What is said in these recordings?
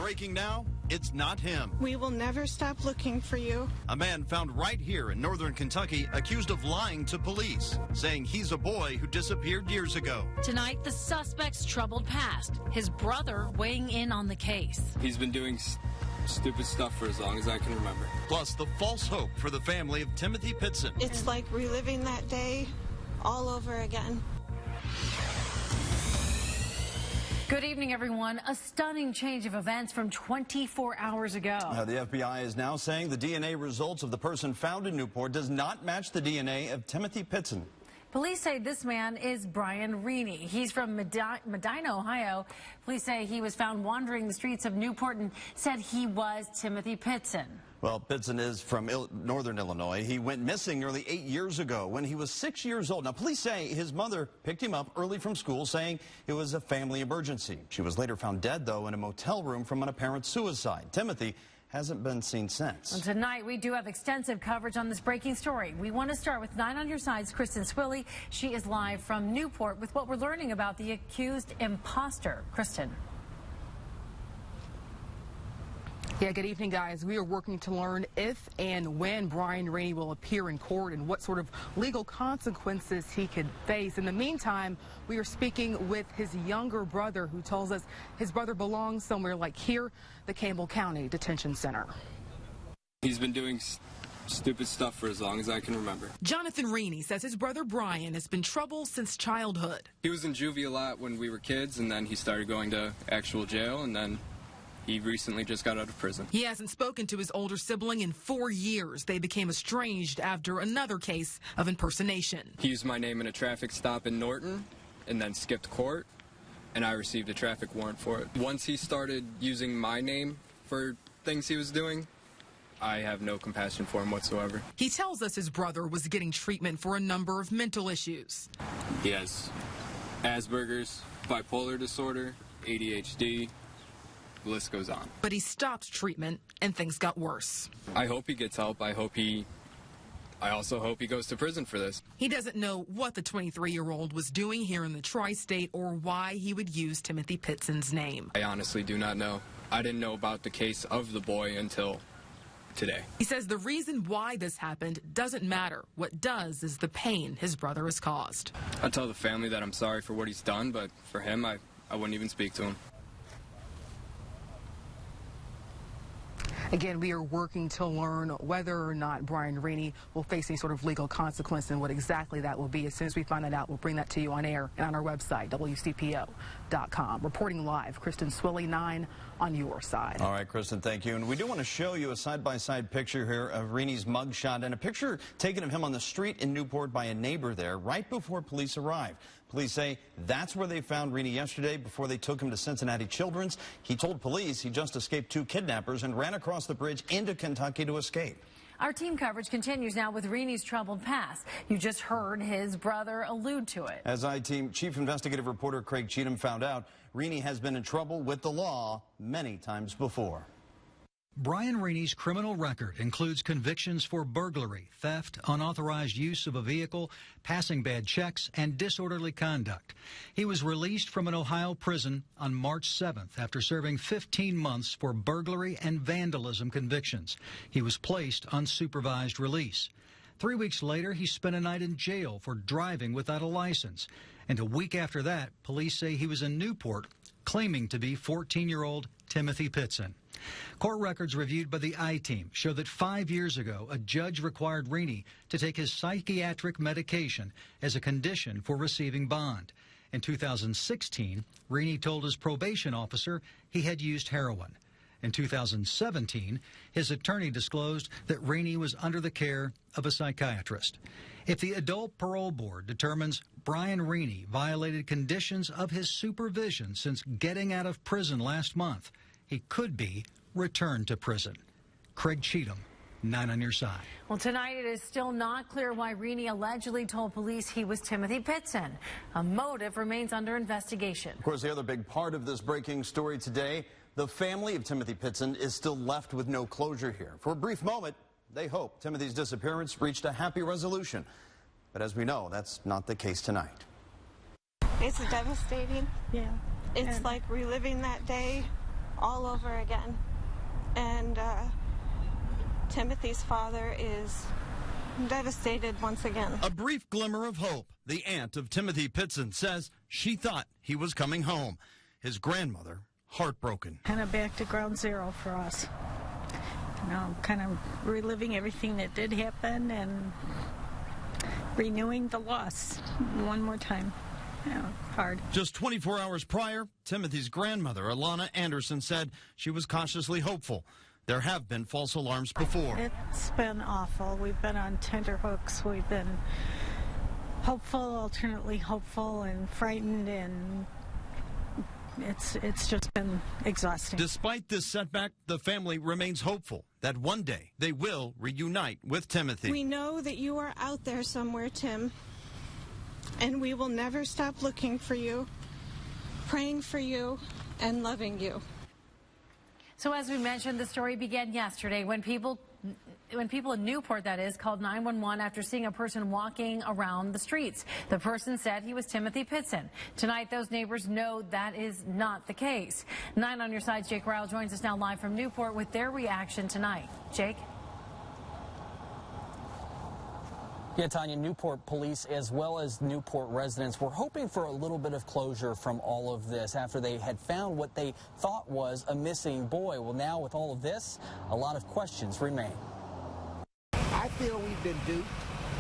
breaking now, it's not him. We will never stop looking for you. A man found right here in northern Kentucky accused of lying to police, saying he's a boy who disappeared years ago. Tonight, the suspect's troubled past, his brother weighing in on the case. He's been doing stupid stuff for as long as I can remember. Plus, the false hope for the family of Timothy Pitson. It's like reliving that day all over again. Good evening, everyone. A stunning change of events from 24 hours ago. The FBI is now saying the DNA results of the person found in Newport does not match the DNA of Timothy Pitson. Police say this man is Brian Reaney. He's from Medina, Ohio. Police say he was found wandering the streets of Newport and said he was Timothy Pitson. Well, Pitson is from northern Illinois. He went missing nearly 8 years ago when he was 6 years old. Now, police say his mother picked him up early from school, saying it was a family emergency. She was later found dead, though, in a motel room from an apparent suicide. Timothy hasn't been seen since. And tonight, we do have extensive coverage on this breaking story. We want to start with 9 on Your Side's Kristen Swilley. She is live from Newport with what we're learning about the accused imposter. Kristen. Yeah, good evening, guys. We are working to learn if and when Brian Reaney will appear in court and what sort of legal consequences he could face. In the meantime, we are speaking with his younger brother, who tells us his brother belongs somewhere like here, the Campbell County Detention Center. He's been doing stupid stuff for as long as I can remember. Jonathan Reaney says his brother Brian has been trouble since childhood. He was in juvie a lot when we were kids, and then he started going to actual jail, and then he recently just got out of prison. He hasn't spoken to his older sibling in 4 years. They became estranged after another case of impersonation. He used my name in a traffic stop in Norton and then skipped court, and I received a traffic warrant for it. Once he started using my name for things he was doing, I have no compassion for him whatsoever. He tells us his brother was getting treatment for a number of mental issues. He has Asperger's, bipolar disorder, ADHD. The list goes on. But he stopped treatment and things got worse. I hope he gets help. I also hope he goes to prison for this. He doesn't know what the 23-year-old was doing here in the tri-state or why he would use Timothy Pitson's name. I honestly do not know. I didn't know about the case of the boy until today. He says the reason why this happened doesn't matter. What does is the pain his brother has caused. I tell the family that I'm sorry for what he's done, but for him, I wouldn't even speak to him. Again, we are working to learn whether or not Brian Reaney will face any sort of legal consequence and what exactly that will be. As soon as we find that out, we'll bring that to you on air and on our website, WCPO.com. Reporting live, Kristen Swilley, 9 on Your Side. All right, Kristen, thank you. And we do want to show you a side-by-side picture here of Reaney's mugshot and a picture taken of him on the street in Newport by a neighbor there right before police arrived. Police say that's where they found Reaney yesterday before they took him to Cincinnati Children's. He told police he just escaped 2 kidnappers and ran across the bridge into Kentucky to escape. Our team coverage continues now with Reaney's troubled past. You just heard his brother allude to it. As I-Team Chief Investigative Reporter Craig Cheatham found out, Reaney has been in trouble with the law many times before. Brian Reaney's criminal record includes convictions for burglary, theft, unauthorized use of a vehicle, passing bad checks, and disorderly conduct. He was released from an Ohio prison on March 7th after serving 15 months for burglary and vandalism convictions. He was placed on supervised release. 3 weeks later, he spent a night in jail for driving without a license. And a week after that, police say he was in Newport, claiming to be 14-year-old Timothy Pitson. Court records reviewed by the I-Team show that 5 years ago, a judge required Reaney to take his psychiatric medication as a condition for receiving bond. In 2016, Reaney told his probation officer he had used heroin. In 2017, his attorney disclosed that Reaney was under the care of a psychiatrist. If the Adult Parole Board determines Brian Reaney violated conditions of his supervision since getting out of prison last month, he could be returned to prison. Craig Cheatham, 9 on Your Side. Well, tonight it is still not clear why Reaney allegedly told police he was Timothy Pitson. A motive remains under investigation. Of course, the other big part of this breaking story today, the family of Timothy Pitson is still left with no closure here. For a brief moment, they hope Timothy's disappearance reached a happy resolution. But as we know, that's not the case tonight. It's devastating. Yeah. It's like reliving that day all over again. And Timothy's father is devastated once again. A brief glimmer of hope. The aunt of Timothy Pitson says she thought he was coming home. His grandmother, heartbroken. Kind of back to ground zero for us. You know, kind of reliving everything that did happen and renewing the loss one more time. You know, hard. Just 24 hours prior, Timothy's grandmother, Alana Anderson, said she was cautiously hopeful. There have been false alarms before. It's been awful. We've been on tenterhooks. We've been hopeful, alternately hopeful, and frightened, and it's just been exhausting. Despite this setback, the family remains hopeful that one day they will reunite with Timothy. We know that you are out there somewhere, Tim, and we will never stop looking for you, praying for you, and loving you. So as we mentioned, the story began yesterday when people in Newport, that is, called 911 after seeing a person walking around the streets. The person said he was Timothy Pitson. Tonight, those neighbors know that is not the case. 9 on your side's Jake Ryle joins us now live from Newport with their reaction tonight. Jake? Yeah, Tanya, Newport police as well as Newport residents were hoping for a little bit of closure from all of this after they had found what they thought was a missing boy. Well, now with all of this, a lot of questions remain. I feel we've been duped,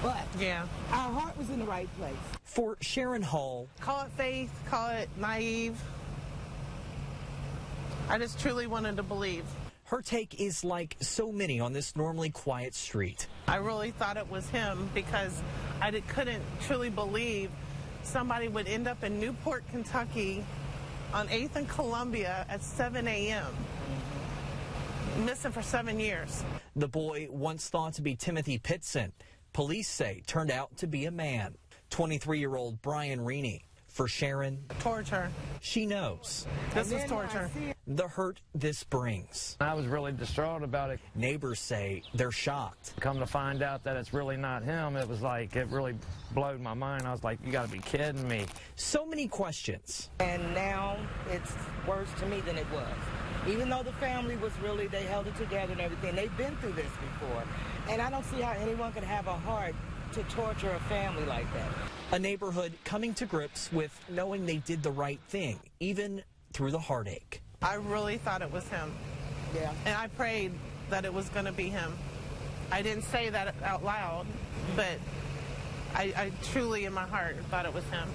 but yeah, our heart was in the right place. For Sharon Hall, call it faith, call it naive. I just truly wanted to believe. her take is like so many on this normally quiet street. I really thought it was him because I couldn't truly believe somebody would end up in Newport, Kentucky on 8th and Columbia at 7 a.m. Missing for 7 years. The boy, once thought to be Timothy Pitson, police say turned out to be a man. 23-year-old Brian Reaney. For Sharon, torture. She knows. This is torture. The hurt this brings. I was really distraught about it. Neighbors say they're shocked. Come to find out that it's really not him, it was like, it really blowed my mind. I was like, you gotta be kidding me. So many questions. And now it's worse to me than it was. Even though the family was really, they held it together and everything, they've been through this before. And I don't see how anyone could have a heart to torture a family like that. A neighborhood coming to grips with knowing they did the right thing, even through the heartache. I really thought it was him. Yeah. And I prayed that it was going to be him. I didn't say that out loud, but I truly in my heart thought it was him.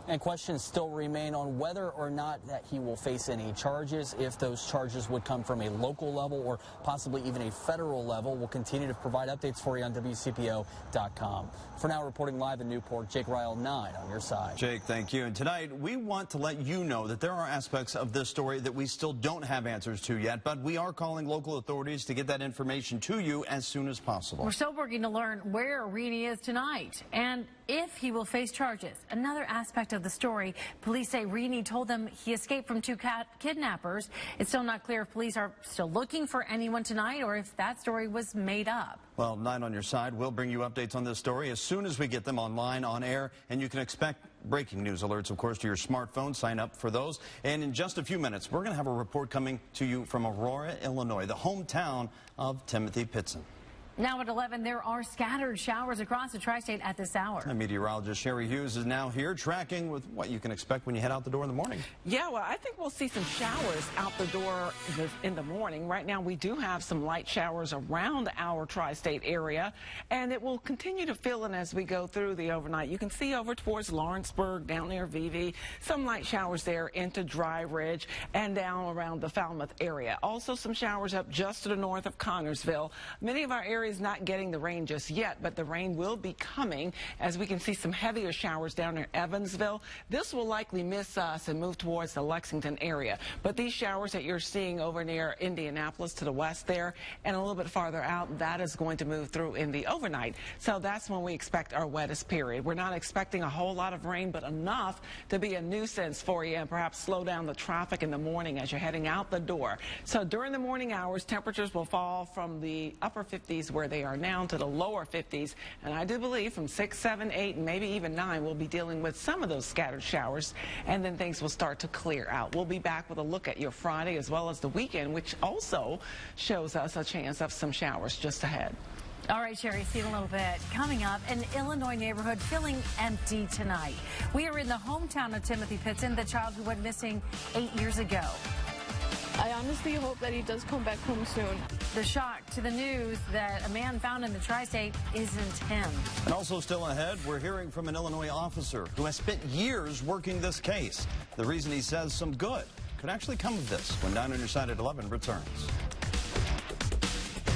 And questions still remain on whether or not that he will face any charges, if those charges would come from a local level or possibly even a federal level. We'll continue to provide updates for you on WCPO.com. For now, reporting live in Newport, Jake Ryle, 9 on your side. Jake, thank you. And tonight, we want to let you know that there are aspects of this story that we still don't have answers to yet, but we are calling local authorities to get that information to you as soon as possible. We're still working to learn where Reaney is tonight and if he will face charges. Another aspect of the story, police say Reaney told them he escaped from 2 kidnappers. It's still not clear if police are still looking for anyone tonight or if that story was made up. Well, 9 on your side, we'll bring you updates on this story as soon as we get them online, on air, and you can expect breaking news alerts, of course, to your smartphone. Sign up for those. And in just a few minutes, we're going to have a report coming to you from Aurora, Illinois, the hometown of Timothy Pitson. Now at 11, there are scattered showers across the tri-state at this hour. And meteorologist Sherry Hughes is now here tracking with what you can expect when you head out the door in the morning. Yeah, well, I think we'll see some showers out the door in the morning. Right now, we do have some light showers around our tri-state area, and it will continue to fill in as we go through the overnight. You can see over towards Lawrenceburg, down near VV, some light showers there into Dry Ridge and down around the Falmouth area. Also, some showers up just to the north of Connorsville. Many of our areas not getting the rain just yet, but the rain will be coming as we can see some heavier showers down near Evansville. This will likely miss us and move towards the Lexington area. But these showers that you're seeing over near Indianapolis to the west there and a little bit farther out, that is going to move through in the overnight. So that's when we expect our wettest period. We're not expecting a whole lot of rain, but enough to be a nuisance for you and perhaps slow down the traffic in the morning as you're heading out the door. So during the morning hours, temperatures will fall from the upper 50s where they are now to the lower 50s. And I do believe from 6, 7, 8, and maybe even 9, we'll be dealing with some of those scattered showers, and then things will start to clear out. We'll be back with a look at your Friday as well as the weekend, which also shows us a chance of some showers just ahead. All right, Sherry, see you in a little bit. Coming up, an Illinois neighborhood feeling empty tonight. We are in the hometown of Timothy Pitson, the child who went missing 8 years ago. I honestly hope that he does come back home soon. The shock to the news that a man found in the tri-state isn't him. And also still ahead, we're hearing from an Illinois officer who has spent years working this case. The reason he says some good could actually come of this when Down on Your Side at 11 returns.